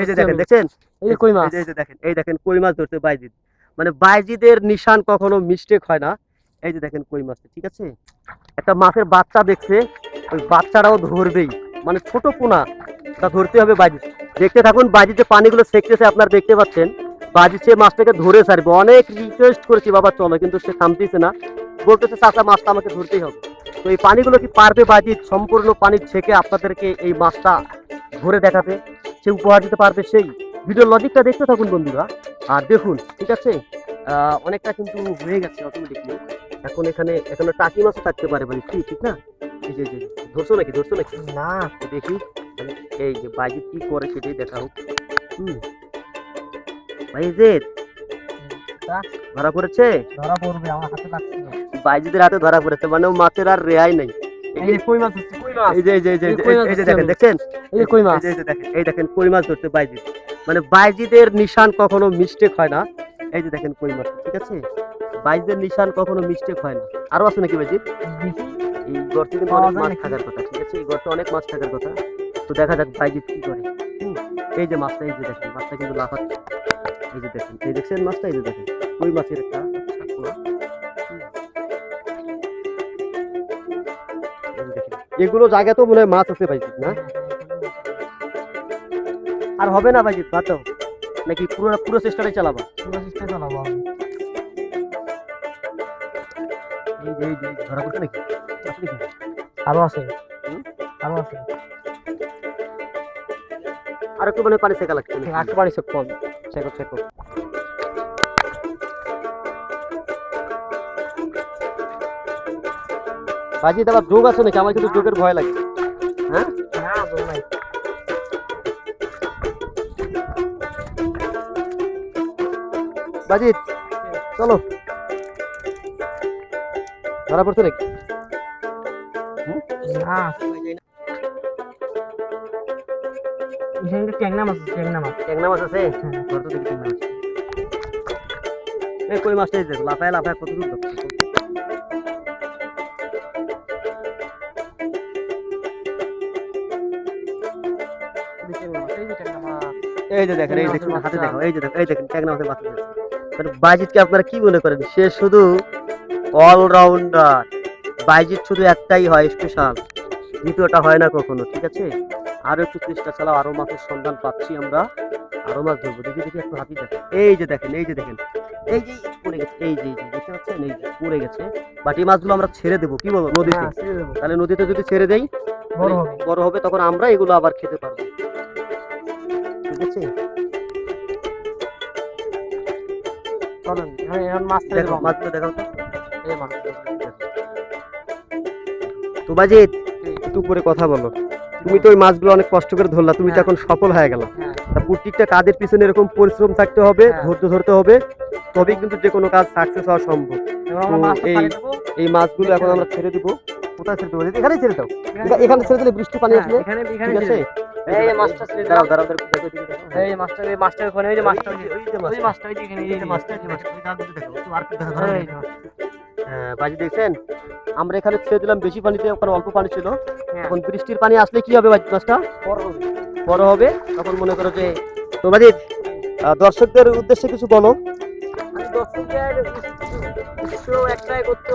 এই যে দেখেন, দেখছেন? এই যে কই মাছ। এই যে দেখেন, এই দেখেন কই মাছ ধরছে বাইজিদ। মানে বাইজিদের নিশান কখনো মিস্টেক হয় না। এই যে দেখেন কই মাছ, ঠিক আছে? একটা মাছের বাচ্চা দেখছে, ওই বাচ্চাটাও ধরবেই। মানে ছোট পোনা, তা ধরতে হবে বাইজিদ। দেখতে থাকুন বাইজিদ যে পানিগুলো সেকতেছে, আপনারা দেখতে পাচ্ছেন। বাইজিদ সে মাছটাকে ধরে ছাড়বে। অনেক রিকোয়েস্ট করেছি বাবা চলো, কিন্তু সে থামতেছে না। বলতেছে চাচা মাছটা আমাকে ধরতেই হবে। তো এই পানিগুলো কি পারবে বাইজিদ সম্পূর্ণ পানি ছেঁকে আপনাদেরকে এই মাছটা ধরে দেখাতে? সে উপহার দিতে পারবে সেই? ভিডিওর লজিকটা দেখতে থাকুন বন্ধুরা, আর দেখুন, ঠিক আছে? অনেকটা কিন্তু হয়ে গেছে অটোমেটিকলি। এখন এখানে টাকি মাছও থাকতে পারে, মানে কি ঠিক না? এই যে ধরছো নাকি না? তো দেখি এই যে বাইজিৎ কি করে সেটাই দেখা হোক। বাইজিৎ ধরা পড়েছে, ধরা পড়বে, আমার হাতে লাগছে না। বাইজিদের হাতে ধরা পড়েছে, মানে ও মাছের আর রেহাই নাই। এই যে কই মাছ হচ্ছে, কই মাছ। এই যে দেখেন, দেখছেন? এই যে কই মাছ। এই দেখেন কই মাছ ধরছে বাইজিদ। মানে বাইজিদের নিশান কখনো মিস্টেক হয় না। এই যে দেখেন কই মাছ, ঠিক আছে? বাইজিদের নিশান কখনো মিস্টেক হয় না। আরো আছে নাকি বাইজিদ? এই গর্তে কিন্তু অনেক মাছ থাকার কথা, ঠিক আছে? এই গর্তে অনেক মাছ থাকার কথা। তো দেখা যাক বাইজিদ কি করে। এই যে মাছটা, এই যে দেখেন মাছটা কিন্তু লাফাচ্ছে। এই যে দেখেন, এই দেখছেন মাছটা? এই যে দেখেন কই মাছের একটা ছাকলা। এই যে দেখেন, এগুলো জায়গা তো মনে হয় মাছ আছে বাইজিদ, না? আর হবে না ভাই, বাঁচাও নাকি পুরো চেষ্টাটাই চালাবা? পুরো চেষ্টা চালাবো আমি। এই যে ধরা পড়ছে নাকি? আছে নাকি? আরো আছে, আরো আছে। আর একটু মানে পানি সেকা লাগছে, একটু পানি সেক কম, সেকো। বাজিতে আবার যোগ আছে নাকি? আমার কিন্তু যোগের ভয় লাগে। হ্যাঁ, না তো নাই। বাজিত চলো, ধরা পড়ছে নাকি? না, এখানে ট্যাংরা মাছ আছে, ট্যাংরা মাছ আছে? ধর তো দেখি ট্যাংরা মাছ। এই কই মাছটা এই দেখো, লাফায় কত দূর যাচ্ছে। এই যে দেখেন, এই দেখুন হাতে দেখো, এই যে দেখো, এই দেখেন ট্যাংরা মাছের বাচ্চা। মানে বাইজিতকে আপনারা কি মনে করেন? সে শুধু অলরাউন্ডার। বাইজিত শুধু একটাই হয় স্পেশাল, দ্বিতীয়টা হয় না কখনো, ঠিক আছে? আরো একটু চেষ্টা চালাও, আরো মাছের সন্ধান পাচ্ছি আমরা, আরো মাছ ধরবো। দেখি একটু হাতি দেখেন, এই যে দেখেন, এই যে পড়ে গেছে, এই যে দেখতে পাচ্ছেন, এই যে পড়ে গেছে। বাট এই মাছগুলো আমরা ছেড়ে দেবো, কি বলো, নদীতে? তাহলে নদীতে যদি ছেড়ে দেই বড় হবে, তখন আমরা এগুলো আবার খেতে পারবো, ঠিক আছে? চলেন এখন মাছ দেখো মাছগুলো দেখাও তো। এই মাছ তো বাজিত একটু করে কথা বলো। তুমি তো ওই মাছগুলো অনেক কষ্ট করে ধরলা, তুমি তো এখন সফল হয়ে গেলা। প্রত্যেকটা কাজের পিছনে এরকম পরিশ্রম থাকতে হবে, ধৈর্য ধরতে হবে, তবেই কিন্তু যে কোনো কাজ সাকসেস হওয়া সম্ভব। এই মাছগুলো এখন আমরা ছেড়ে দিব। কোথায় ছেড়ে দেবো? এখানেই ছেড়ে দাও। এখানে ছেড়ে দিলে বৃষ্টি পানি আসলে, ঠিক আছে? এই মাছটা ছেড়ে দাঁড়াও, এই মাছটা ওখানে, ওই যে মাছটা, ওই মাছটা, ওই যে এখানে, এই যে মাছটা, হ্যাঁ বাজি দেখছেন, আমরা এখানে ছেড়ে দিলাম বেশি পানিতে, ওখানে অল্প পানি ছিল। এখন বৃষ্টির পানি আসলে কি হবে বাজি? মাছটা বড় হবে, তখন মনে করো যে। তো বাজি দর্শকদের উদ্দেশ্যে কিছু বলো। দর্শকদের একটাই করতে